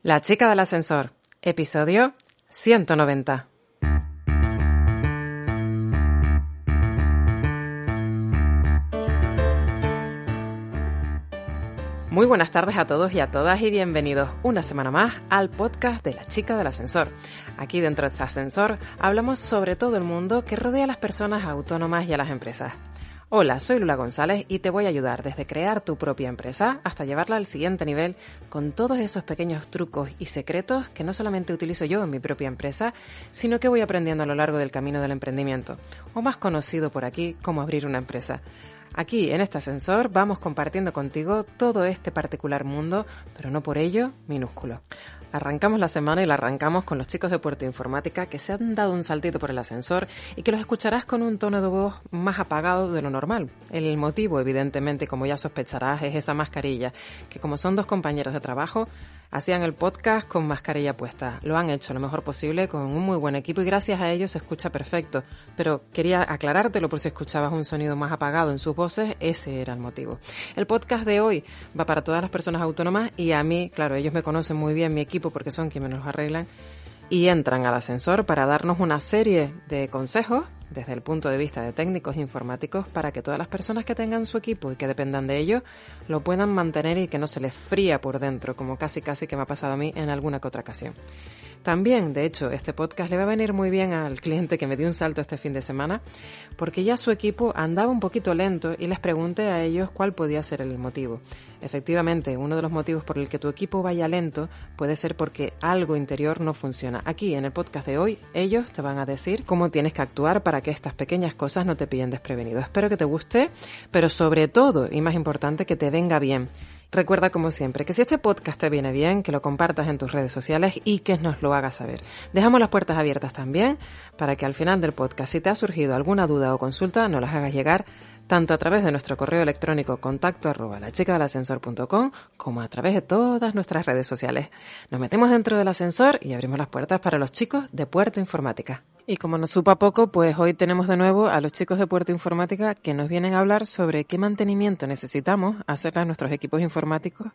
La chica del ascensor, episodio 190. Muy buenas tardes a todos y a todas y bienvenidos una semana más al podcast de La chica del ascensor. Aquí dentro de este ascensor hablamos sobre todo el mundo que rodea a las personas autónomas y a las empresas. Hola, soy Lula González y te voy a ayudar desde crear tu propia empresa hasta llevarla al siguiente nivel con todos esos pequeños trucos y secretos que no solamente utilizo yo en mi propia empresa, sino que voy aprendiendo a lo largo del camino del emprendimiento, o más conocido por aquí como abrir una empresa. Aquí, en este ascensor, vamos compartiendo contigo todo este particular mundo, pero no por ello minúsculo. Arrancamos la semana y la arrancamos con los chicos de Puerto Informática que se han dado un saltito por el ascensor y que los escucharás con un tono de voz más apagado de lo normal. El motivo, evidentemente, como ya sospecharás, es esa mascarilla, que como son dos compañeros de trabajo, hacían el podcast con mascarilla puesta. Lo han hecho lo mejor posible con un muy buen equipo y gracias a ellos se escucha perfecto. Pero quería aclarártelo por si escuchabas un sonido más apagado en sus voces, ese era el motivo. El podcast de hoy va para todas las personas autónomas y a mí, claro, ellos me conocen muy bien, mi equipo, porque son quienes me los arreglan, y entran al ascensor para darnos una serie de consejos desde el punto de vista de técnicos informáticos para que todas las personas que tengan su equipo y que dependan de ello lo puedan mantener y que no se les fría por dentro, como casi que me ha pasado a mí en alguna que otra ocasión. También, de hecho, este podcast le va a venir muy bien al cliente que me dio un salto este fin de semana, porque ya su equipo andaba un poquito lento y les pregunté a ellos cuál podía ser el motivo. Efectivamente, uno de los motivos por el que tu equipo vaya lento puede ser porque algo interior no funciona. Aquí, en el podcast de hoy, ellos te van a decir cómo tienes que actuar para que estas pequeñas cosas no te pillen desprevenido. Espero que te guste, pero sobre todo, y más importante, que te venga bien. Recuerda, como siempre, que si este podcast te viene bien, que lo compartas en tus redes sociales y que nos lo hagas saber. Dejamos las puertas abiertas también para que al final del podcast, si te ha surgido alguna duda o consulta, nos las hagas llegar tanto a través de nuestro correo electrónico contacto@lachicadelascensor.com como a través de todas nuestras redes sociales. Nos metemos dentro del ascensor y abrimos las puertas para los chicos de Puerto Informática. Y como nos supa poco, pues hoy tenemos de nuevo a los chicos de Puerto Informática que nos vienen a hablar sobre qué mantenimiento necesitamos hacer a nuestros equipos informáticos,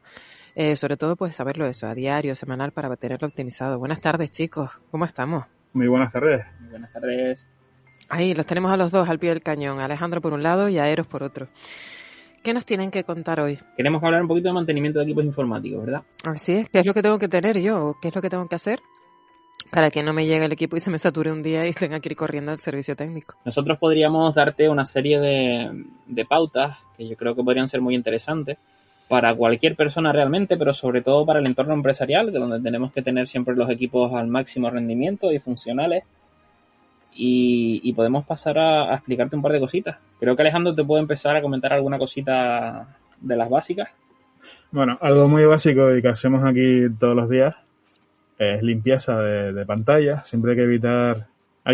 sobre todo pues saberlo eso, a diario, semanal, para tenerlo optimizado. Buenas tardes, chicos, ¿cómo estamos? Muy buenas tardes. Muy buenas tardes. Ahí los tenemos a los dos al pie del cañón, a Alejandro por un lado y a Eros por otro. ¿Qué nos tienen que contar hoy? Queremos hablar un poquito de mantenimiento de equipos informáticos, ¿verdad? Así es, ¿qué es lo que tengo que tener yo? ¿Qué es lo que tengo que hacer para que no me llegue el equipo y se me sature un día y tenga que ir corriendo al servicio técnico? Nosotros podríamos darte una serie de pautas que yo creo que podrían ser muy interesantes para cualquier persona realmente, pero sobre todo para el entorno empresarial, donde tenemos que tener siempre los equipos al máximo rendimiento y funcionales. Y podemos pasar a explicarte un par de cositas. Creo que Alejandro te puede empezar a comentar alguna cosita de las básicas. Bueno, algo muy básico y que hacemos aquí todos los días es limpieza de pantalla. Siempre hay que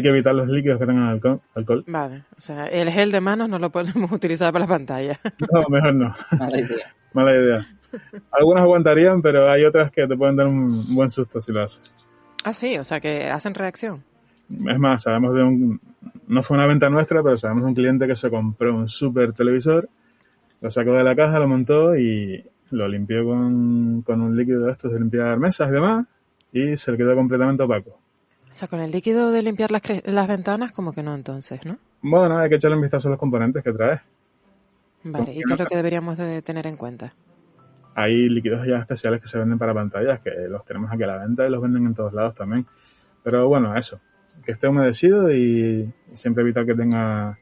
evitar los líquidos que tengan alcohol. Vale, o sea, el gel de manos no lo podemos utilizar para la pantalla. No, mejor no. Mala idea. Mala idea. Algunas aguantarían, pero hay otras que te pueden dar un buen susto si lo haces. Ah, sí, o sea, que hacen reacción. Es más, sabemos no fue una venta nuestra, pero sabemos de un cliente que se compró un super televisor, lo sacó de la caja, lo montó y lo limpió con un líquido de estos de limpiar mesas y demás, y se le quedó completamente opaco. O sea, con el líquido de limpiar las ventanas, como que no entonces, ¿no? Bueno, hay que echarle un vistazo a los componentes que trae. Vale, ¿y qué es lo que deberíamos de tener en cuenta? Hay líquidos ya especiales que se venden para pantallas, que los tenemos aquí a la venta y los venden en todos lados también. Pero bueno, eso, que esté humedecido y siempre evitar que tenga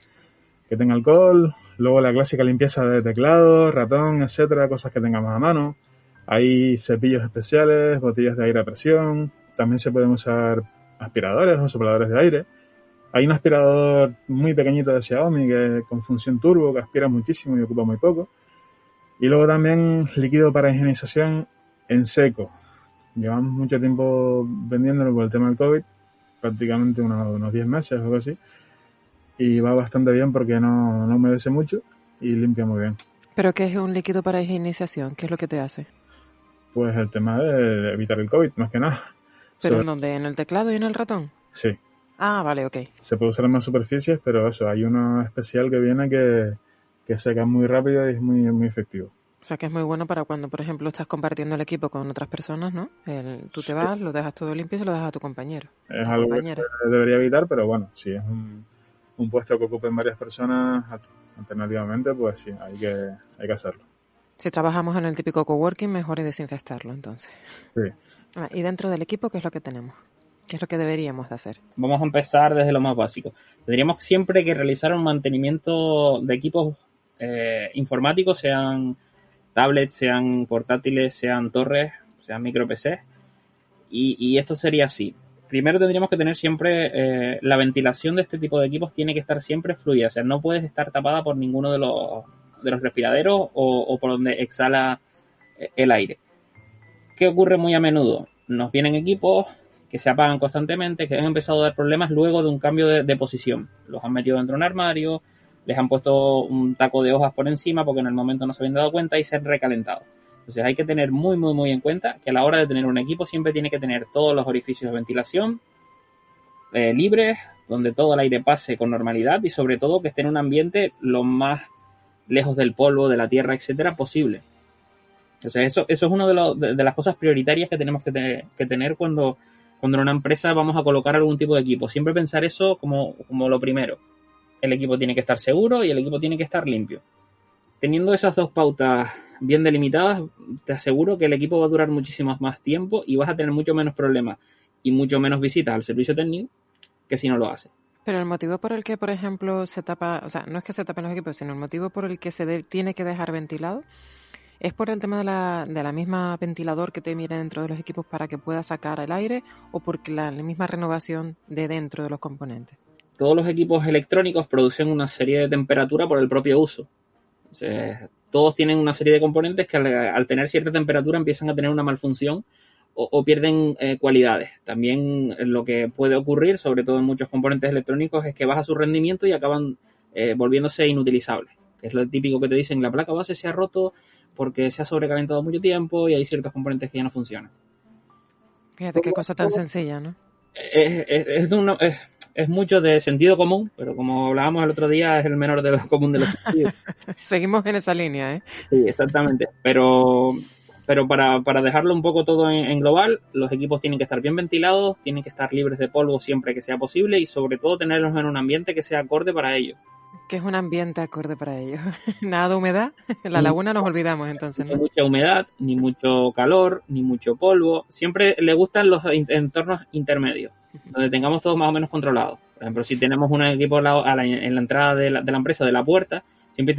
alcohol. Luego la clásica limpieza de teclado, ratón, etcétera, cosas que tengamos a mano. Hay cepillos especiales, botellas de aire a presión. También se pueden usar aspiradores o sopladores de aire. Hay un aspirador muy pequeñito de Xiaomi con función turbo que aspira muchísimo y ocupa muy poco. Y luego también líquido para higienización en seco. Llevamos mucho tiempo vendiéndolo por el tema del COVID, prácticamente unos 10 meses o algo así. Y va bastante bien porque no humedece mucho y limpia muy bien. ¿Pero qué es un líquido para higienización? ¿Qué es lo que te hace? Pues el tema de evitar el COVID, más que nada. ¿Pero en dónde? ¿En el teclado y en el ratón? Sí. Ah, vale, ok. Se puede usar en más superficies, pero eso, hay uno especial que viene que seca muy rápido y es muy, muy efectivo. O sea que es muy bueno para cuando, por ejemplo, estás compartiendo el equipo con otras personas, ¿no? Tú te vas, lo dejas todo limpio y se lo dejas a tu compañero. Es algo que se debería evitar, pero bueno, si es un puesto que ocupen varias personas, alternativamente, pues sí, hay que hacerlo. Si trabajamos en el típico coworking, mejor es desinfectarlo, entonces. Sí. Y dentro del equipo, ¿qué es lo que tenemos? ¿Qué es lo que deberíamos de hacer? Vamos a empezar desde lo más básico. Tendríamos siempre que realizar un mantenimiento de equipos informáticos, sean tablets, sean portátiles, sean torres, sean micro PC. Y esto sería así. Primero tendríamos que tener siempre la ventilación de este tipo de equipos tiene que estar siempre fluida. O sea, no puedes estar tapada por ninguno de los respiraderos o por donde exhala el aire. ¿Qué ocurre muy a menudo? Nos vienen equipos que se apagan constantemente, que han empezado a dar problemas luego de un cambio de posición. Los han metido dentro de un armario, les han puesto un taco de hojas por encima porque en el momento no se habían dado cuenta y se han recalentado. Entonces hay que tener muy, muy, muy en cuenta que a la hora de tener un equipo siempre tiene que tener todos los orificios de ventilación libres, donde todo el aire pase con normalidad y sobre todo que esté en un ambiente lo más lejos del polvo, de la tierra, etcétera, posible. Entonces eso es una de las cosas prioritarias que tenemos que tener cuando en una empresa vamos a colocar algún tipo de equipo. Siempre pensar eso como lo primero. El equipo tiene que estar seguro y el equipo tiene que estar limpio. Teniendo esas dos pautas bien delimitadas, te aseguro que el equipo va a durar muchísimo más tiempo y vas a tener mucho menos problemas y mucho menos visitas al servicio técnico que si no lo haces. Pero el motivo por el que, por ejemplo, se tapa, o sea, no es que se tapen los equipos, sino el motivo por el que tiene que dejar ventilado, ¿es por el tema de la misma ventilador que te mira dentro de los equipos para que pueda sacar el aire o porque la misma renovación de dentro de los componentes? Todos los equipos electrónicos producen una serie de temperatura por el propio uso. Entonces, todos tienen una serie de componentes que al tener cierta temperatura empiezan a tener una malfunción o pierden cualidades. También lo que puede ocurrir, sobre todo en muchos componentes electrónicos, es que baja su rendimiento y acaban volviéndose inutilizables. Es lo típico que te dicen, la placa base se ha roto porque se ha sobrecalentado mucho tiempo y hay ciertos componentes que ya no funcionan. Fíjate qué cosa tan sencilla, ¿no? Es mucho de sentido común, pero como hablábamos el otro día, es el menor de los común de los sentidos. Seguimos en esa línea, ¿eh? Sí, exactamente. Pero para dejarlo un poco todo en global, los equipos tienen que estar bien ventilados, tienen que estar libres de polvo siempre que sea posible y sobre todo tenerlos en un ambiente que sea acorde para ello. Que es un ambiente acorde para ellos. Nada de humedad. En la laguna nos olvidamos entonces, ¿no? Ni mucha humedad, ni mucho calor, ni mucho polvo. Siempre le gustan los entornos intermedios, donde tengamos todo más o menos controlado. Por ejemplo, si tenemos un equipo en la entrada de la empresa, de la puerta, siempre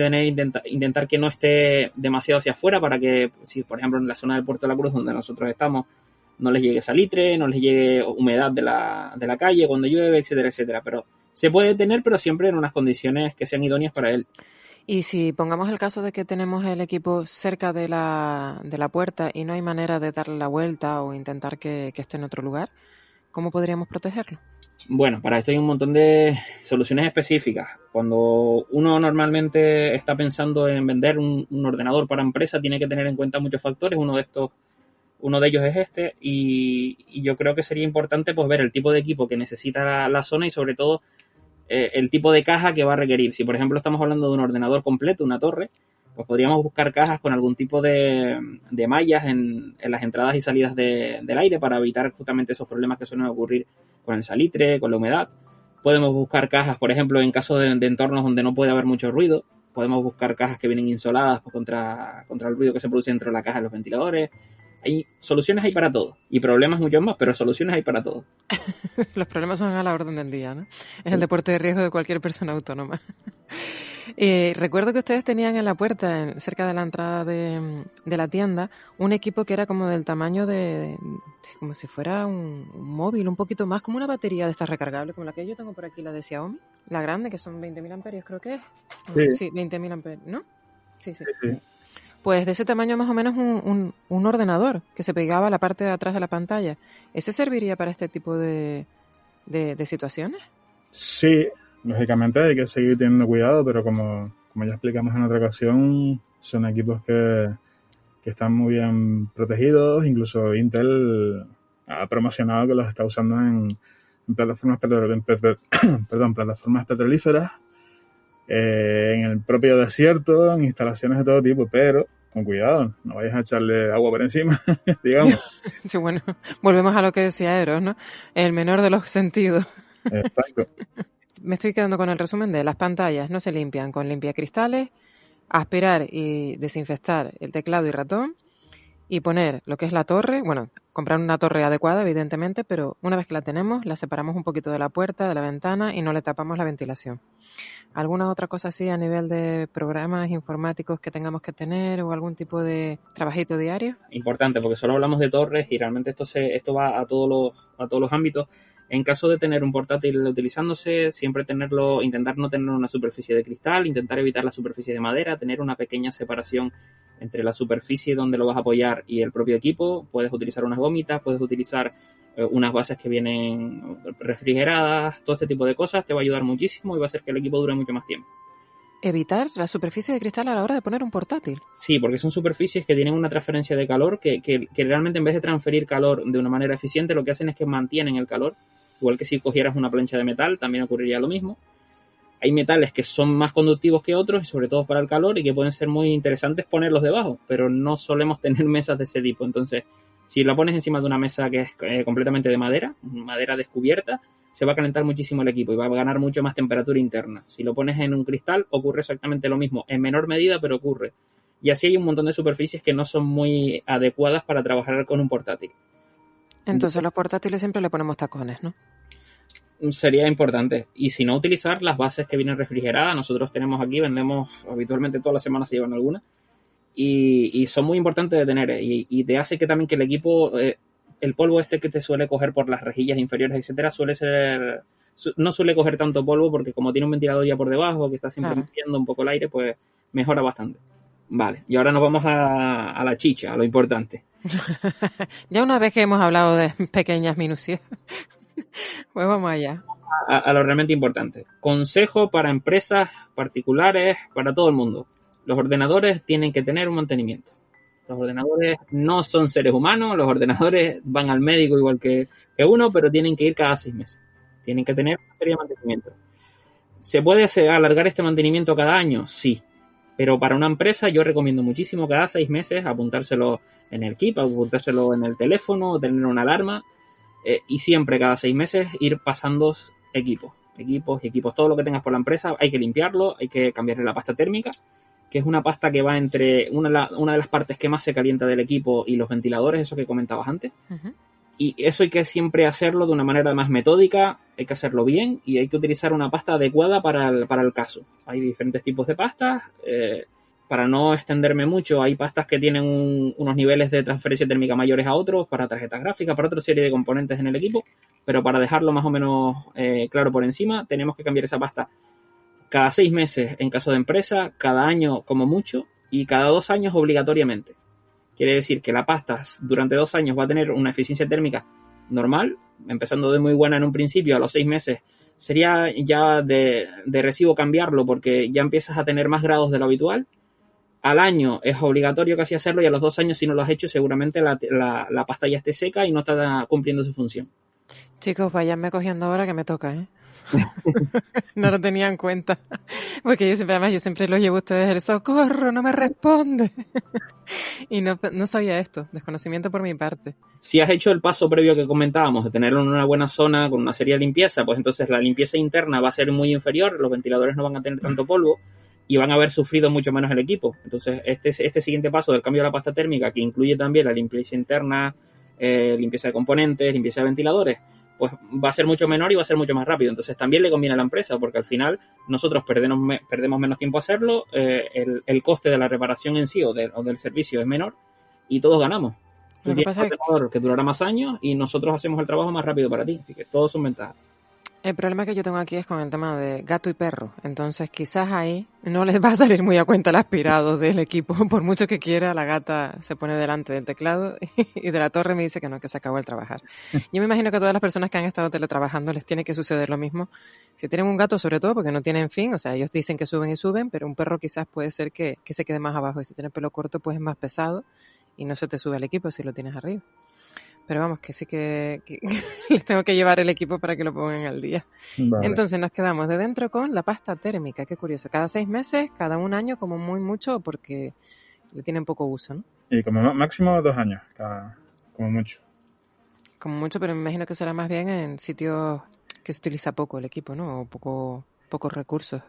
intentar que no esté demasiado hacia afuera para que, si por ejemplo en la zona del Puerto de la Cruz, donde nosotros estamos, no les llegue salitre, no les llegue humedad de la calle cuando llueve, etcétera, etcétera. Pero se puede tener, pero siempre en unas condiciones que sean idóneas para él. Y si pongamos el caso de que tenemos el equipo cerca de la puerta y no hay manera de darle la vuelta o intentar que esté en otro lugar, ¿cómo podríamos protegerlo? Bueno, para esto hay un montón de soluciones específicas. Cuando uno normalmente está pensando en vender un ordenador para empresa, tiene que tener en cuenta muchos factores. Uno de ellos es este y yo creo que sería importante pues ver el tipo de equipo que necesita la zona y sobre todo el tipo de caja que va a requerir. Si por ejemplo estamos hablando de un ordenador completo, una torre, pues podríamos buscar cajas con algún tipo de mallas en las entradas y salidas del aire para evitar justamente esos problemas que suelen ocurrir con el salitre, con la humedad. Podemos buscar cajas, por ejemplo, en caso de entornos donde no puede haber mucho ruido. Podemos buscar cajas que vienen insoladas pues, contra el ruido que se produce dentro de la caja de los ventiladores. Hay soluciones hay para todo. Y problemas muchos más, pero soluciones hay para todo. Los problemas son a la orden del día, ¿no? Es el deporte de riesgo de cualquier persona autónoma. Recuerdo que ustedes tenían en la puerta, cerca de la entrada de la tienda, un equipo que era como del tamaño de como si fuera un móvil, un poquito más, como una batería de estas recargables, como la que yo tengo por aquí, la de Xiaomi, la grande, que son 20.000 amperios, creo que es. Sí, 20.000 amperios, ¿no? Sí. Pues de ese tamaño más o menos un ordenador que se pegaba a la parte de atrás de la pantalla. ¿Ese serviría para este tipo de situaciones? Sí, lógicamente hay que seguir teniendo cuidado, pero como ya explicamos en otra ocasión, son equipos que están muy bien protegidos. Incluso Intel ha promocionado que los está usando en plataformas plataformas petrolíferas, en el propio desierto, en instalaciones de todo tipo, pero con cuidado, no vayas a echarle agua por encima, digamos. Sí, bueno, volvemos a lo que decía Eros, ¿no? El menor de los sentidos. Exacto. Me estoy quedando con el resumen de las pantallas no se limpian con limpiacristales, aspirar y desinfectar el teclado y ratón y poner lo que es la torre, bueno, comprar una torre adecuada, evidentemente, pero una vez que la tenemos, la separamos un poquito de la puerta, de la ventana y no le tapamos la ventilación. ¿Alguna otra cosa así a nivel de programas informáticos que tengamos que tener o algún tipo de trabajito diario? Importante, porque solo hablamos de torres y realmente esto va a todos los ámbitos. En caso de tener un portátil utilizándose, siempre intentar no tener una superficie de cristal, intentar evitar la superficie de madera, tener una pequeña separación entre la superficie donde lo vas a apoyar y el propio equipo. Puedes utilizar unas gomitas, puedes utilizar unas bases que vienen refrigeradas, todo este tipo de cosas te va a ayudar muchísimo y va a hacer que el equipo dure mucho más tiempo. Evitar la superficie de cristal a la hora de poner un portátil. Sí, porque son superficies que tienen una transferencia de calor que realmente en vez de transferir calor de una manera eficiente, lo que hacen es que mantienen el calor. Igual que si cogieras una plancha de metal, también ocurriría lo mismo. Hay metales que son más conductivos que otros, y sobre todo para el calor, y que pueden ser muy interesantes ponerlos debajo, pero no solemos tener mesas de ese tipo. Entonces, si la pones encima de una mesa que es completamente de madera descubierta, se va a calentar muchísimo el equipo y va a ganar mucho más temperatura interna. Si lo pones en un cristal, ocurre exactamente lo mismo, en menor medida, pero ocurre. Y así hay un montón de superficies que no son muy adecuadas para trabajar con un portátil. Entonces los portátiles siempre le ponemos tacones, ¿no? Sería importante. Y si no, utilizar las bases que vienen refrigeradas. Nosotros tenemos aquí, vendemos habitualmente todas las semanas, se llevan algunas. Y son muy importantes de tener. Y te hace que también que el equipo, el polvo este que te suele coger por las rejillas inferiores, etcétera, no suele coger tanto polvo porque como tiene un ventilador ya por debajo, que está siempre metiendo un poco el aire, pues mejora bastante. Vale, y ahora nos vamos a la chicha, a lo importante. Ya una vez que hemos hablado de pequeñas minucias, pues vamos allá. A lo realmente importante. Consejo para empresas particulares, para todo el mundo. Los ordenadores tienen que tener un mantenimiento. Los ordenadores no son seres humanos, los ordenadores van al médico igual que uno, pero tienen que ir cada 6 meses. Tienen que tener una serie de mantenimiento. ¿Se puede alargar este mantenimiento cada año? Sí. Pero para una empresa yo recomiendo muchísimo cada 6 meses apuntárselo en el kit, apuntárselo en el teléfono, tener una alarma y siempre cada 6 meses ir pasando equipos. Todo lo que tengas por la empresa hay que limpiarlo, hay que cambiarle la pasta térmica, que es una pasta que va entre una de las partes que más se calienta del equipo y los ventiladores, eso que comentabas antes. Uh-huh. Y eso hay que siempre hacerlo de una manera más metódica, hay que hacerlo bien y hay que utilizar una pasta adecuada para el caso. Hay diferentes tipos de pastas. Para no extenderme mucho, hay pastas que tienen unos niveles de transferencia térmica mayores a otros, para tarjetas gráficas, para otra serie de componentes en el equipo, pero para dejarlo más o menos claro por encima, tenemos que cambiar esa pasta cada 6 meses en caso de empresa, cada año como mucho y cada 2 años obligatoriamente. Quiere decir que la pasta durante 2 años va a tener una eficiencia térmica normal, empezando de muy buena en un principio, a los 6 meses sería ya de recibo cambiarlo porque ya empiezas a tener más grados de lo habitual. Al año es obligatorio casi hacerlo y a los 2 años, si no lo has hecho, seguramente la pasta ya esté seca y no está cumpliendo su función. Chicos, váyanme cogiendo ahora que me toca, ¿eh? No lo tenía en cuenta. Porque yo siempre los llevo a ustedes el socorro, no me responde. Y no sabía esto, desconocimiento por mi parte. Si has hecho el paso previo que comentábamos de tenerlo en una buena zona con una serie de limpieza, pues entonces la limpieza interna va a ser muy inferior, los ventiladores no van a tener tanto polvo y van a haber sufrido mucho menos el equipo. Entonces este siguiente paso del cambio de la pasta térmica, que incluye también la limpieza interna, limpieza de componentes, limpieza de ventiladores, pues va a ser mucho menor y va a ser mucho más rápido. Entonces también le conviene a la empresa porque al final nosotros perdemos menos tiempo a hacerlo, el coste de la reparación en sí o del servicio es menor y todos ganamos. Tú tienes un ordenador que durará más años y nosotros hacemos el trabajo más rápido para ti. Así que todos son ventajas. El problema que yo tengo aquí es con el tema de gato y perro. Entonces quizás ahí no les va a salir muy a cuenta el aspirado del equipo. Por mucho que quiera, la gata se pone delante del teclado y de la torre me dice que no, que se acabó el trabajar. Yo me imagino que a todas las personas que han estado teletrabajando les tiene que suceder lo mismo. Si tienen un gato, sobre todo, porque no tienen fin, o sea, ellos dicen que suben y suben, pero un perro quizás puede ser que se quede más abajo. Y si tienes pelo corto, pues es más pesado y no se te sube al equipo si lo tienes arriba. Pero vamos, que sí que les tengo que llevar el equipo para que lo pongan al día. Vale. Entonces nos quedamos de dentro con la pasta térmica. Qué curioso. Cada 6 meses, cada 1 año, como muy mucho, porque le tienen poco uso, ¿no? Y como máximo 2 años, como mucho. Como mucho, pero me imagino que será más bien en sitios que se utiliza poco el equipo, ¿no? O pocos recursos.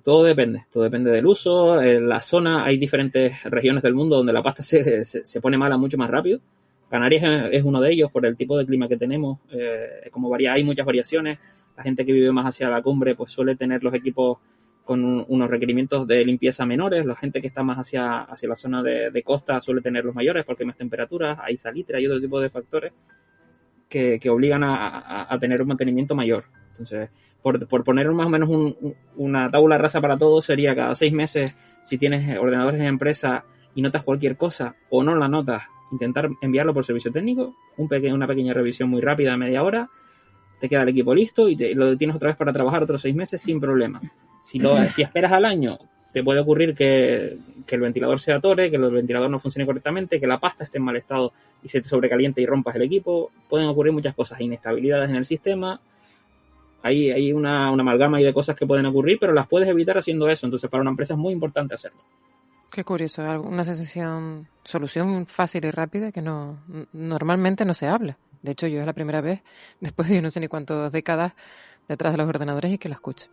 Todo depende del uso. En la zona hay diferentes regiones del mundo donde la pasta se pone mala mucho más rápido. Canarias es uno de ellos por el tipo de clima que tenemos. Hay muchas variaciones. La gente que vive más hacia la cumbre pues suele tener los equipos con unos requerimientos de limpieza menores. La gente que está más hacia la zona de costa suele tener los mayores porque hay más temperaturas, hay salitre, hay otro tipo de factores que obligan a tener un mantenimiento mayor. Entonces, por poner más o menos una tabla rasa para todos, sería cada 6 meses, si tienes ordenadores en empresa y notas cualquier cosa o no la notas, intentar enviarlo por servicio técnico, una pequeña revisión muy rápida de media hora, te queda el equipo listo y lo tienes otra vez para trabajar otros 6 meses sin problema. Si esperas al año, te puede ocurrir que el ventilador se atore, que el ventilador no funcione correctamente, que la pasta esté en mal estado y se te sobrecaliente y rompas el equipo. Pueden ocurrir muchas cosas, inestabilidades en el sistema. Hay una amalgama ahí de cosas que pueden ocurrir, pero las puedes evitar haciendo eso. Entonces, para una empresa es muy importante hacerlo. Qué curioso, una solución fácil y rápida que normalmente no se habla. De hecho, yo es la primera vez, después de yo no sé ni cuántas décadas detrás de los ordenadores y que lo escucho.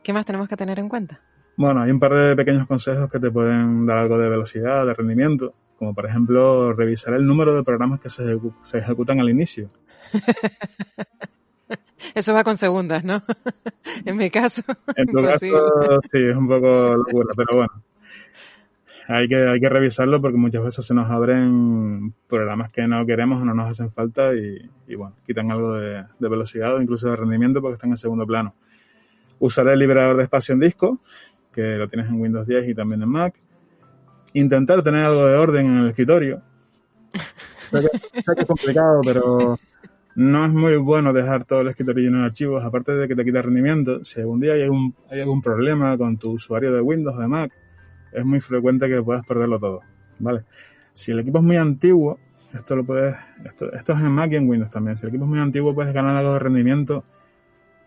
¿Qué más tenemos que tener en cuenta? Bueno, hay un par de pequeños consejos que te pueden dar algo de velocidad, de rendimiento, como por ejemplo revisar el número de programas que se ejecutan al inicio. Eso va con segundas, ¿no? En mi caso, en tu imposible. Caso, sí, es un poco locura, pero bueno. Hay que revisarlo porque muchas veces se nos abren programas que no queremos o no nos hacen falta y bueno, quitan algo de velocidad o incluso de rendimiento porque están en segundo plano. Usar el liberador de espacio en disco, que lo tienes en Windows 10 y también en Mac. Intentar tener algo de orden en el escritorio. Sé que es complicado, pero no es muy bueno dejar todo el escritorio lleno de archivos, aparte de que te quita rendimiento. Si algún día hay algún problema con tu usuario de Windows o de Mac, es muy frecuente que puedas perderlo todo, ¿vale? Si el equipo es muy antiguo, esto es en Mac y en Windows también. Si el equipo es muy antiguo, puedes ganar algo de rendimiento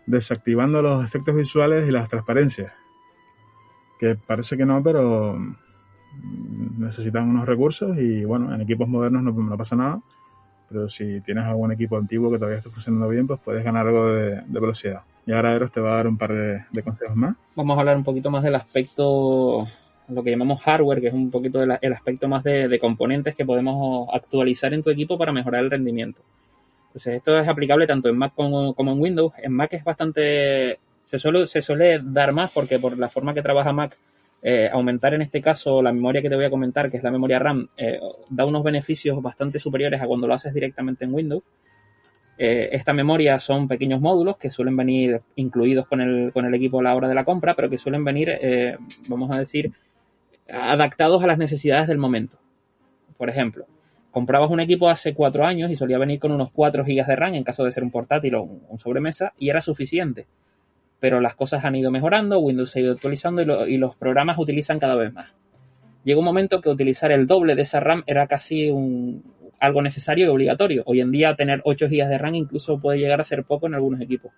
desactivando los efectos visuales y las transparencias. Que parece que no, pero necesitan unos recursos y bueno, en equipos modernos no pasa nada. Pero si tienes algún equipo antiguo que todavía esté funcionando bien, pues puedes ganar algo de velocidad. Y ahora Eros te va a dar un par de consejos más. Vamos a hablar un poquito más del aspecto, lo que llamamos hardware, que es un poquito el aspecto más de componentes que podemos actualizar en tu equipo para mejorar el rendimiento. Entonces, esto es aplicable tanto en Mac como en Windows. En Mac es bastante... Se suele dar más porque por la forma que trabaja Mac, aumentar en este caso la memoria que te voy a comentar, que es la memoria RAM, da unos beneficios bastante superiores a cuando lo haces directamente en Windows. Esta memoria son pequeños módulos que suelen venir incluidos con el equipo a la hora de la compra, pero que suelen venir, vamos a decir, adaptados a las necesidades del momento. Por ejemplo, comprabas un equipo hace 4 años y solía venir con unos 4 GB de RAM en caso de ser un portátil o un sobremesa y era suficiente. Pero las cosas han ido mejorando, Windows se ha ido actualizando y los programas utilizan cada vez más. Llegó un momento que utilizar el doble de esa RAM era casi algo necesario y obligatorio. Hoy en día tener 8 GB de RAM incluso puede llegar a ser poco en algunos equipos.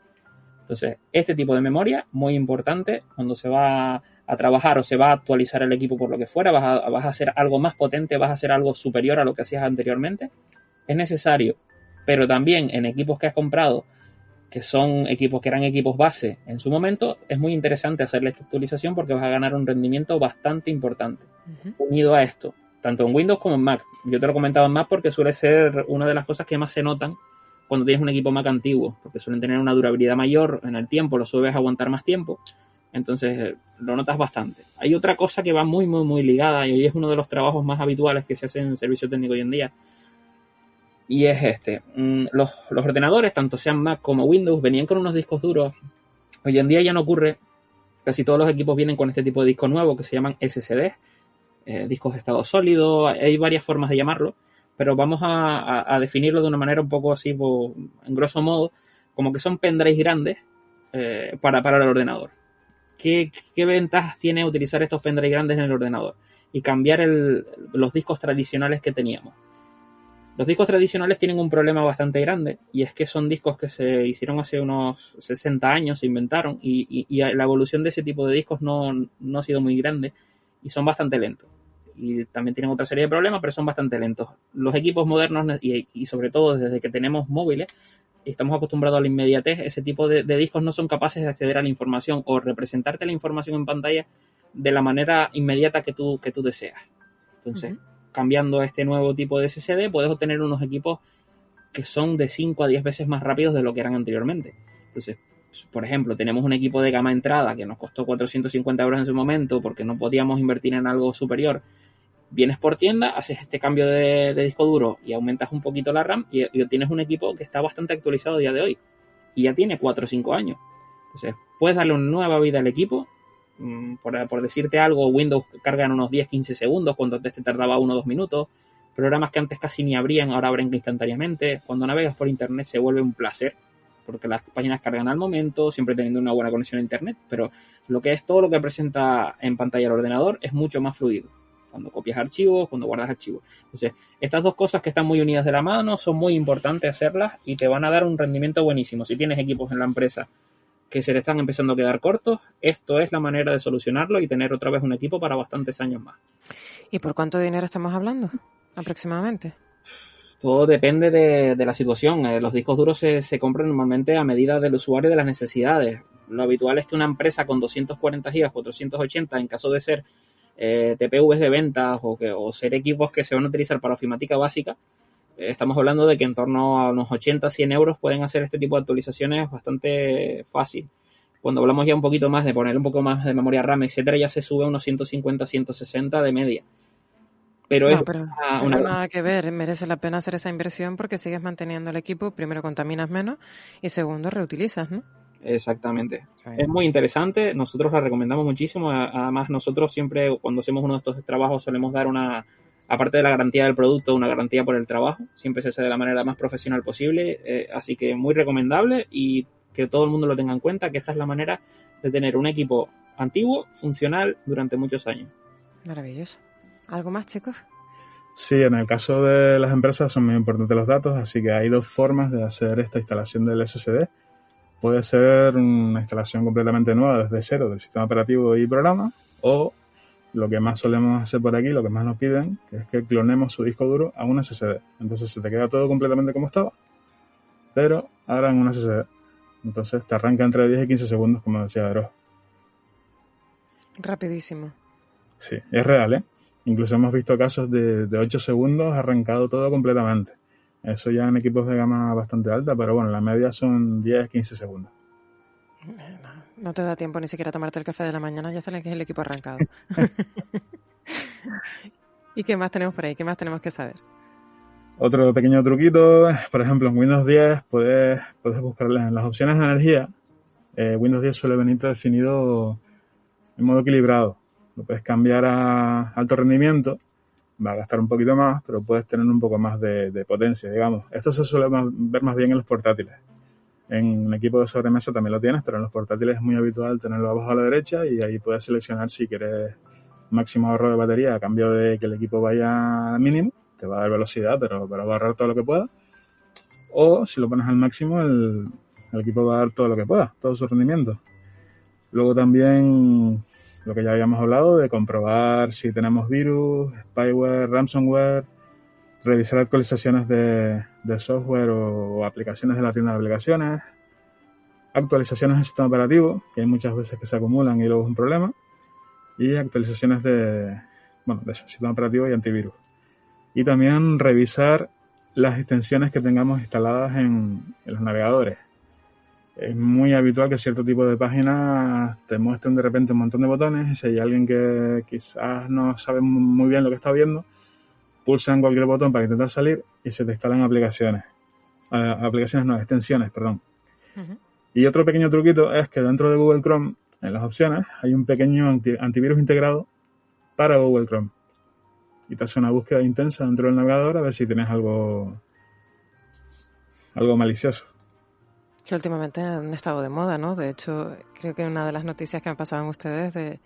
Entonces, este tipo de memoria, muy importante, cuando se va a trabajar o se va a actualizar el equipo por lo que fuera, vas a hacer algo más potente, vas a hacer algo superior a lo que hacías anteriormente, es necesario. Pero también en equipos que has comprado, que son equipos que eran equipos base en su momento, es muy interesante hacerle esta actualización porque vas a ganar un rendimiento bastante importante. Unido a esto, tanto en Windows como en Mac. Yo te lo comentaba en Mac porque suele ser una de las cosas que más se notan cuando tienes un equipo Mac antiguo, porque suelen tener una durabilidad mayor en el tiempo, lo sueles aguantar más tiempo, entonces lo notas bastante. Hay otra cosa que va muy, muy, muy ligada y hoy es uno de los trabajos más habituales que se hacen en servicio técnico hoy en día, y es este. Los ordenadores, tanto sean Mac como Windows, venían con unos discos duros. Hoy en día ya no ocurre. Casi todos los equipos vienen con este tipo de disco nuevo que se llaman SSD, discos de estado sólido. Hay varias formas de llamarlo, pero vamos a definirlo de una manera un poco así, en grosso modo, como que son pendrives grandes para el ordenador. ¿Qué ventajas tiene utilizar estos pendrives grandes en el ordenador? Y cambiar los discos tradicionales que teníamos. Los discos tradicionales tienen un problema bastante grande y es que son discos que se hicieron hace unos 60 años, se inventaron y la evolución de ese tipo de discos no ha sido muy grande y son bastante lentos. y también tienen otra serie de problemas, pero son bastante lentos. Los equipos modernos y sobre todo desde que tenemos móviles, y estamos acostumbrados a la inmediatez, ese tipo de discos no son capaces de acceder a la información o representarte la información en pantalla de la manera inmediata que tú deseas. Entonces, cambiando este nuevo tipo de SSD, puedes obtener unos equipos que son de 5 a 10 veces más rápidos de lo que eran anteriormente. Entonces, por ejemplo, tenemos un equipo de gama entrada que nos costó 450 euros en su momento porque no podíamos invertir en algo superior. Vienes por tienda, haces este cambio de disco duro y aumentas un poquito la RAM y obtienes un equipo que está bastante actualizado a día de hoy. Y ya tiene 4 o 5 años. Entonces, puedes darle una nueva vida al equipo. Por decirte algo, Windows carga en unos 10-15 segundos, cuando antes te tardaba 1 o 2 minutos. Programas que antes casi ni abrían, ahora abren instantáneamente. Cuando navegas por internet se vuelve un placer, porque las páginas cargan al momento, siempre teniendo una buena conexión a internet, pero lo que es todo lo que presenta en pantalla el ordenador es mucho más fluido. Cuando copias archivos, cuando guardas archivos. Entonces, estas dos cosas que están muy unidas de la mano son muy importantes hacerlas y te van a dar un rendimiento buenísimo. Si tienes equipos en la empresa que se le están empezando a quedar cortos, esto es la manera de solucionarlo y tener otra vez un equipo para bastantes años más. ¿Y por cuánto dinero estamos hablando aproximadamente? Todo depende de la situación. Los discos duros se compran normalmente a medida del usuario y de las necesidades. Lo habitual es que una empresa con 240 GB, 480, en caso de ser TPVs de ventas o ser equipos que se van a utilizar para ofimática básica, estamos hablando de que en torno a unos 80-100 euros pueden hacer este tipo de actualizaciones bastante fácil. Cuando hablamos ya un poquito más de poner un poco más de memoria RAM, etcétera, ya se sube a unos 150-160 de media. Pero no, es pero nada que ver, merece la pena hacer esa inversión porque sigues manteniendo el equipo, primero contaminas menos y segundo reutilizas, ¿no? Exactamente. Sí. Es muy interesante, nosotros la recomendamos muchísimo. Además, nosotros siempre cuando hacemos uno de estos trabajos solemos dar aparte de la garantía del producto, una garantía por el trabajo. Siempre se hace de la manera más profesional posible, así que muy recomendable y que todo el mundo lo tenga en cuenta, que esta es la manera de tener un equipo antiguo, funcional, durante muchos años. Maravilloso. ¿Algo más, chicos? Sí, en el caso de las empresas son muy importantes los datos, así que hay dos formas de hacer esta instalación del SSD. Puede ser una instalación completamente nueva desde cero del sistema operativo y programa, o lo que más solemos hacer por aquí, lo que más nos piden, que es que clonemos su disco duro a un SSD. Entonces se te queda todo completamente como estaba, pero ahora en un SSD. Entonces te arranca entre 10 y 15 segundos, como decía Dero. Rapidísimo. Sí, es real, ¿eh? Incluso hemos visto casos de 8 segundos arrancado todo completamente. Eso ya en equipos de gama bastante alta, pero bueno, la media son 10-15 segundos. No te da tiempo ni siquiera a tomarte el café de la mañana, ya sale que es el equipo arrancado. ¿Y qué más tenemos por ahí? ¿Qué más tenemos que saber? Otro pequeño truquito, por ejemplo, en Windows 10 puedes buscar en las opciones de energía. Windows 10 suele venir predefinido en modo equilibrado. Lo puedes cambiar a alto rendimiento, va a gastar un poquito más, pero puedes tener un poco más de potencia, digamos. Esto se suele ver más bien en los portátiles. En un equipo de sobremesa también lo tienes, pero en los portátiles es muy habitual tenerlo abajo a la derecha y ahí puedes seleccionar si quieres máximo ahorro de batería a cambio de que el equipo vaya al mínimo. Te va a dar velocidad, pero va a ahorrar todo lo que pueda. O si lo pones al máximo, el equipo va a dar todo lo que pueda, todo su rendimiento. Luego también lo que ya habíamos hablado de comprobar si tenemos virus, spyware, ransomware, revisar actualizaciones de software o aplicaciones de la tienda de aplicaciones, actualizaciones del sistema operativo, que hay muchas veces que se acumulan y luego es un problema, y actualizaciones de eso, sistema operativo y antivirus. Y también revisar las extensiones que tengamos instaladas en los navegadores. Es muy habitual que cierto tipo de páginas te muestren de repente un montón de botones y si hay alguien que quizás no sabe muy bien lo que está viendo, pulsan cualquier botón para intentar salir y se te instalan extensiones, perdón. Uh-huh. Y otro pequeño truquito es que dentro de Google Chrome, en las opciones, hay un pequeño antivirus integrado para Google Chrome. Y te hace una búsqueda intensa dentro del navegador a ver si tienes algo malicioso. Que últimamente han estado de moda, ¿no? De hecho, creo que una de las noticias que me pasaban ustedes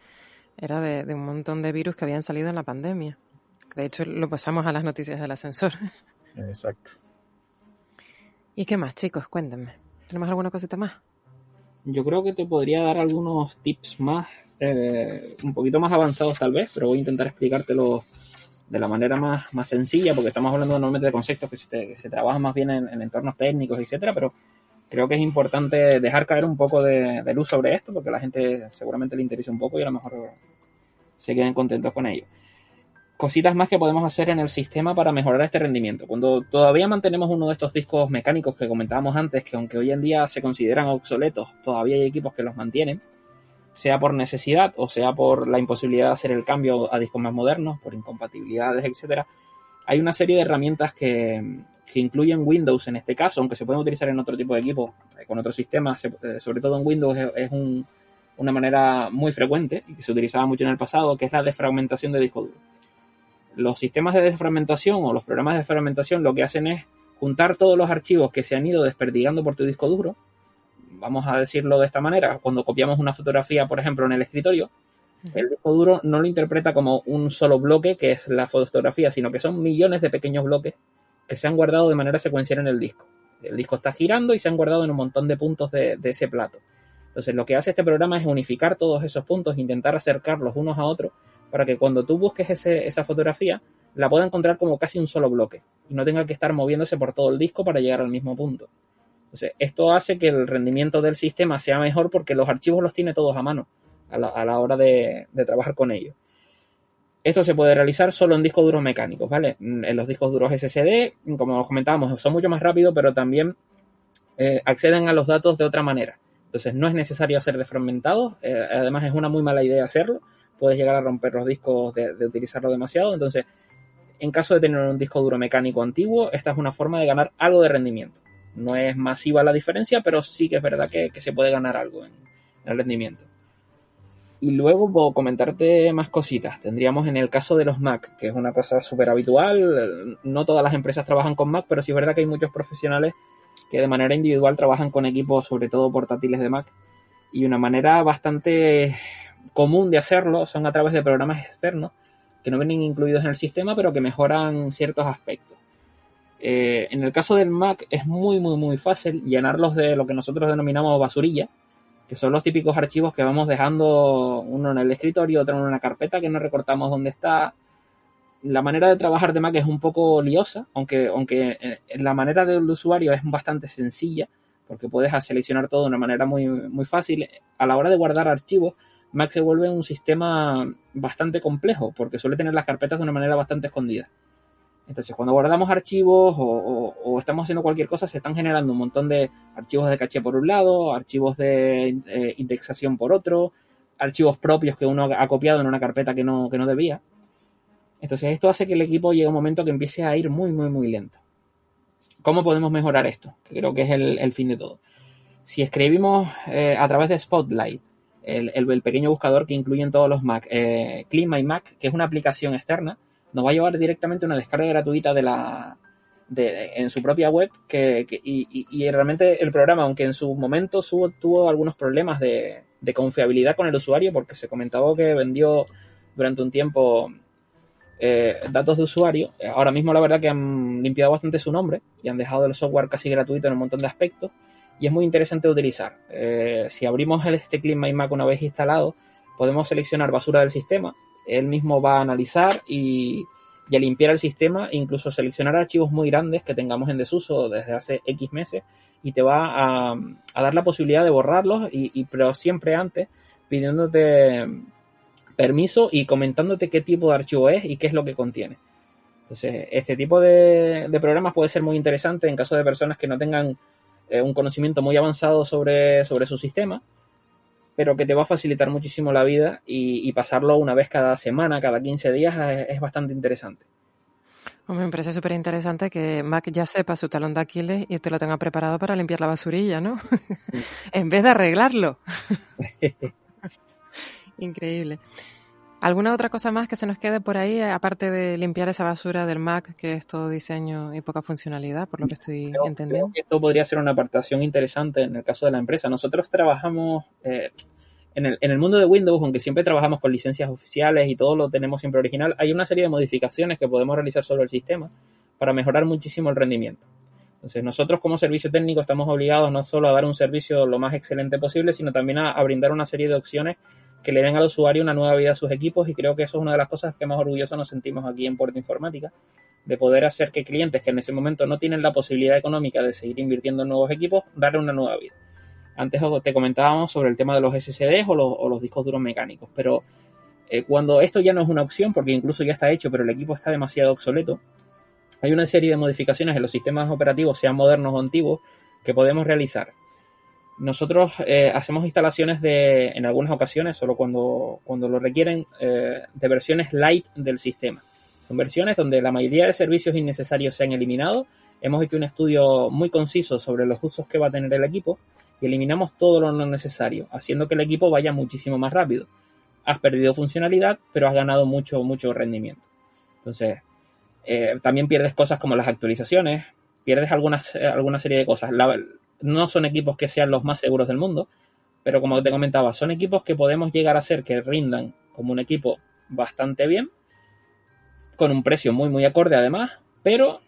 era de un montón de virus que habían salido en la pandemia. De hecho, lo pasamos a las noticias del ascensor. Exacto. ¿Y qué más, chicos? Cuéntenme. ¿Tenemos alguna cosita más? Yo creo que te podría dar algunos tips más, un poquito más avanzados tal vez, pero voy a intentar explicártelo de la manera más sencilla, porque estamos hablando normalmente de conceptos que se trabajan más bien en entornos técnicos, etcétera, pero creo que es importante dejar caer un poco de luz sobre esto, porque a la gente seguramente le interesa un poco y a lo mejor se queden contentos con ello. Cositas más que podemos hacer en el sistema para mejorar este rendimiento. Cuando todavía mantenemos uno de estos discos mecánicos que comentábamos antes, que aunque hoy en día se consideran obsoletos, todavía hay equipos que los mantienen, sea por necesidad o sea por la imposibilidad de hacer el cambio a discos más modernos, por incompatibilidades, etcétera. Hay una serie de herramientas que incluyen Windows en este caso, aunque se pueden utilizar en otro tipo de equipos, con otros sistemas, sobre todo en Windows es una manera muy frecuente y que se utilizaba mucho en el pasado, que es la desfragmentación de disco duro. Los sistemas de desfragmentación o los programas de desfragmentación lo que hacen es juntar todos los archivos que se han ido desperdigando por tu disco duro. Vamos a decirlo de esta manera: cuando copiamos una fotografía, por ejemplo, en el escritorio, el disco duro no lo interpreta como un solo bloque, que es la fotografía, sino que son millones de pequeños bloques que se han guardado de manera secuencial en el disco. El disco está girando y se han guardado en un montón de puntos de ese plato. Entonces, lo que hace este programa es unificar todos esos puntos, intentar acercarlos unos a otros, para que cuando tú busques esa fotografía, la pueda encontrar como casi un solo bloque y no tenga que estar moviéndose por todo el disco para llegar al mismo punto. Entonces, esto hace que el rendimiento del sistema sea mejor porque los archivos los tiene todos a mano a la hora de trabajar con ellos. Esto se puede realizar solo en discos duros mecánicos, ¿vale? En los discos duros SSD, como comentábamos, son mucho más rápidos, pero también acceden a los datos de otra manera. Entonces, no es necesario hacer desfragmentados. Además, es una muy mala idea hacerlo. Puedes llegar a romper los discos de utilizarlo demasiado. Entonces, en caso de tener un disco duro mecánico antiguo, esta es una forma de ganar algo de rendimiento. No es masiva la diferencia, pero sí que es verdad que se puede ganar algo en el rendimiento. Y luego puedo comentarte más cositas. Tendríamos en el caso de los Mac, que es una cosa súper habitual. No todas las empresas trabajan con Mac, pero sí es verdad que hay muchos profesionales que de manera individual trabajan con equipos, sobre todo portátiles de Mac. Y una manera bastante común de hacerlo son a través de programas externos que no vienen incluidos en el sistema, pero que mejoran ciertos aspectos. En el caso del Mac es muy fácil llenarlos de lo que nosotros denominamos basurilla, que son los típicos archivos que vamos dejando uno en el escritorio, otro en una carpeta que no recortamos dónde está. La manera de trabajar de Mac es un poco liosa, aunque la manera del usuario es bastante sencilla, porque puedes seleccionar todo de una manera muy fácil. A la hora de guardar archivos, Mac se vuelve un sistema bastante complejo, porque suele tener las carpetas de una manera bastante escondida. Entonces, cuando guardamos archivos o estamos haciendo cualquier cosa, se están generando un montón de archivos de caché por un lado, archivos de indexación por otro, archivos propios que uno ha copiado en una carpeta que no debía. Entonces, esto hace que el equipo llegue a un momento que empiece a ir muy lento. ¿Cómo podemos mejorar esto? Que creo que es el fin de todo. Si escribimos a través de Spotlight, el pequeño buscador que incluyen todos los Mac, Clean My Mac, que es una aplicación externa, nos va a llevar directamente a una descarga gratuita en su propia web y realmente el programa, aunque en su momento tuvo algunos problemas de confiabilidad con el usuario, porque se comentaba que vendió durante un tiempo datos de usuario. Ahora mismo la verdad que han limpiado bastante su nombre y han dejado el software casi gratuito en un montón de aspectos y es muy interesante de utilizar. Si abrimos este Clean My Mac una vez instalado, podemos seleccionar basura del sistema. Él mismo va a analizar y a limpiar el sistema, incluso seleccionar archivos muy grandes que tengamos en desuso desde hace X meses y te va a dar la posibilidad de borrarlos, pero siempre antes pidiéndote permiso y comentándote qué tipo de archivo es y qué es lo que contiene. Entonces, este tipo de programas puede ser muy interesante en caso de personas que no tengan un conocimiento muy avanzado sobre su sistema, pero que te va a facilitar muchísimo la vida y pasarlo una vez cada semana, cada 15 días, es bastante interesante. Hombre, me parece súper interesante que Mac ya sepa su talón de Aquiles y te lo tenga preparado para limpiar la basurilla, ¿no? En vez de arreglarlo. Increíble. ¿Alguna otra cosa más que se nos quede por ahí, aparte de limpiar esa basura del Mac, que es todo diseño y poca funcionalidad, por lo que estoy entendiendo? Creo que esto podría ser una apartación interesante en el caso de la empresa. Nosotros trabajamos en el mundo de Windows, aunque siempre trabajamos con licencias oficiales y todo lo tenemos siempre original, hay una serie de modificaciones que podemos realizar sobre el sistema para mejorar muchísimo el rendimiento. Entonces, nosotros como servicio técnico estamos obligados no solo a dar un servicio lo más excelente posible, sino también a brindar una serie de opciones que le den al usuario una nueva vida a sus equipos, y creo que eso es una de las cosas que más orgullosos nos sentimos aquí en Puerto Informática, de poder hacer que clientes que en ese momento no tienen la posibilidad económica de seguir invirtiendo en nuevos equipos, darle una nueva vida. Antes te comentábamos sobre el tema de los SSDs o los discos duros mecánicos, pero cuando esto ya no es una opción, porque incluso ya está hecho, pero el equipo está demasiado obsoleto, hay una serie de modificaciones en los sistemas operativos, sean modernos o antiguos, que podemos realizar. Nosotros hacemos instalaciones en algunas ocasiones, solo cuando lo requieren, de versiones light del sistema. Son versiones donde la mayoría de servicios innecesarios se han eliminado. Hemos hecho un estudio muy conciso sobre los usos que va a tener el equipo y eliminamos todo lo no necesario, haciendo que el equipo vaya muchísimo más rápido. Has perdido funcionalidad, pero has ganado mucho rendimiento. Entonces, también pierdes cosas como las actualizaciones, pierdes alguna serie de cosas. No son equipos que sean los más seguros del mundo, pero como te comentaba, son equipos que podemos llegar a hacer que rindan como un equipo bastante bien, con un precio muy acorde además, pero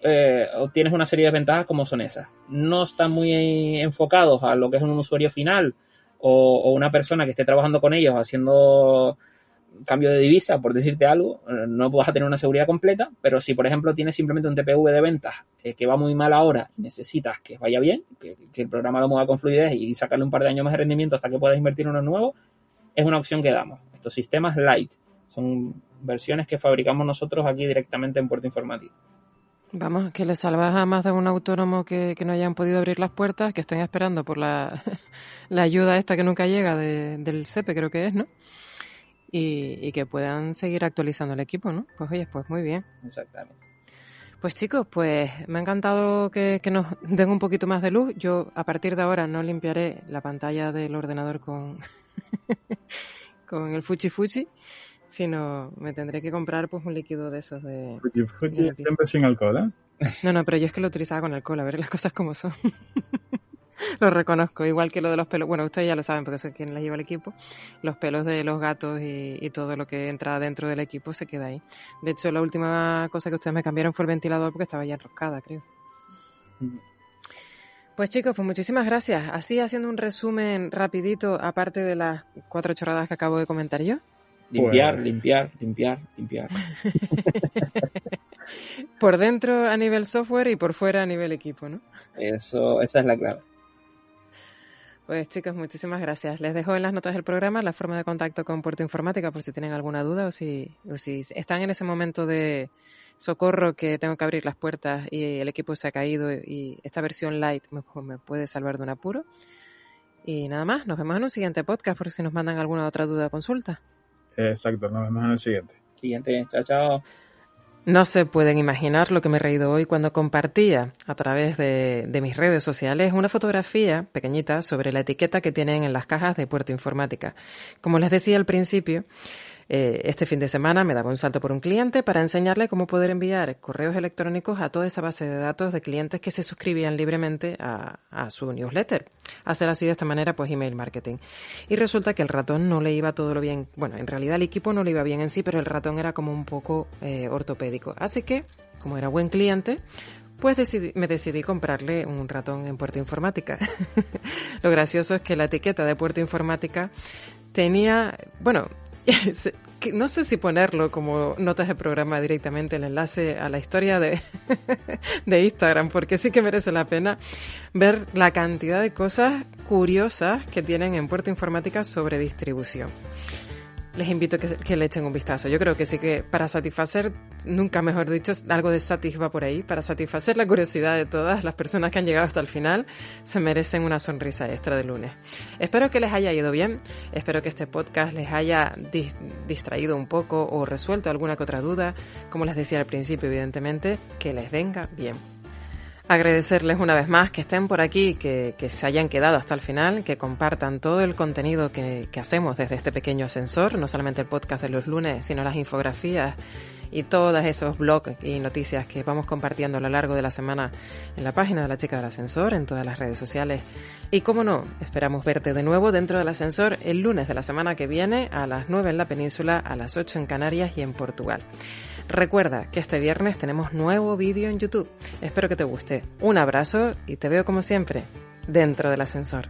obtienes una serie de ventajas como son esas. No están muy enfocados a lo que es un usuario final o una persona que esté trabajando con ellos haciendo cambio de divisa, por decirte algo. No vas a tener una seguridad completa, pero si por ejemplo tienes simplemente un TPV de ventas que va muy mal ahora y necesitas que vaya bien, que el programa lo mueva con fluidez y sacarle un par de años más de rendimiento hasta que puedas invertir en uno nuevo, es una opción que damos. Estos sistemas light son versiones que fabricamos nosotros aquí directamente en Puerto Informática. Vamos, que le salvas a más de un autónomo que no hayan podido abrir las puertas, que estén esperando por la ayuda esta que nunca llega del SEPE, creo que es, ¿no? Y que puedan seguir actualizando el equipo, ¿no? Pues oye, pues muy bien. Exactamente. Pues chicos, pues me ha encantado que nos den un poquito más de luz. Yo a partir de ahora no limpiaré la pantalla del ordenador con el fuchi, sino me tendré que comprar pues un líquido de esos de... Fuchi siempre sin alcohol, ¿eh? No, pero yo es que lo utilizaba con alcohol, a ver las cosas como son. Lo reconozco, igual que lo de los pelos. Bueno, ustedes ya lo saben porque soy quien les lleva el equipo. Los pelos de los gatos y todo lo que entra dentro del equipo se queda ahí. De hecho, la última cosa que ustedes me cambiaron fue el ventilador porque estaba ya enroscada, creo. Pues chicos, pues muchísimas gracias. Así, haciendo un resumen rapidito, aparte de las 4 chorradas que acabo de comentar yo. Limpiar. Por dentro a nivel software y por fuera a nivel equipo, ¿no? Esa es la clave. Pues chicos, muchísimas gracias. Les dejo en las notas del programa la forma de contacto con Puerto Informática por si tienen alguna duda o si están en ese momento de socorro que tengo que abrir las puertas y el equipo se ha caído y esta versión light me puede salvar de un apuro. Y nada más, nos vemos en un siguiente podcast por si nos mandan alguna otra duda o consulta. Exacto, nos vemos en el siguiente. Chao. No se pueden imaginar lo que me he reído hoy cuando compartía a través de mis redes sociales una fotografía pequeñita sobre la etiqueta que tienen en las cajas de Puerto Informática. Como les decía al principio, este fin de semana me daba un salto por un cliente para enseñarle cómo poder enviar correos electrónicos a toda esa base de datos de clientes que se suscribían libremente a su newsletter. Hacer así de esta manera pues email marketing. Y resulta que el ratón no le iba todo lo bien. Bueno, en realidad el equipo no le iba bien en sí, pero el ratón era como un poco ortopédico. Así que, como era buen cliente, pues me decidí comprarle un ratón en Puerto Informática. Lo gracioso es que la etiqueta de Puerto Informática tenía, bueno, no sé si ponerlo como notas de programa directamente el enlace a la historia de Instagram, porque sí que merece la pena ver la cantidad de cosas curiosas que tienen en Puerto Informática sobre distribución. Les invito a que le echen un vistazo. Yo creo que sí que para satisfacer, nunca mejor dicho, algo de satis va por ahí, para satisfacer la curiosidad de todas las personas que han llegado hasta el final, se merecen una sonrisa extra de lunes. Espero que les haya ido bien, espero que este podcast les haya distraído un poco o resuelto alguna que otra duda. Como les decía al principio, evidentemente, que les venga bien. Agradecerles una vez más que estén por aquí, que se hayan quedado hasta el final, que compartan todo el contenido que hacemos desde este pequeño ascensor, no solamente el podcast de los lunes, sino las infografías y todos esos blogs y noticias que vamos compartiendo a lo largo de la semana en la página de La Chica del Ascensor, en todas las redes sociales. Y cómo no, esperamos verte de nuevo dentro del ascensor el lunes de la semana que viene a las 9 en la península, a las 8 en Canarias y en Portugal. Recuerda que este viernes tenemos nuevo vídeo en YouTube. Espero que te guste. Un abrazo y te veo como siempre dentro del ascensor.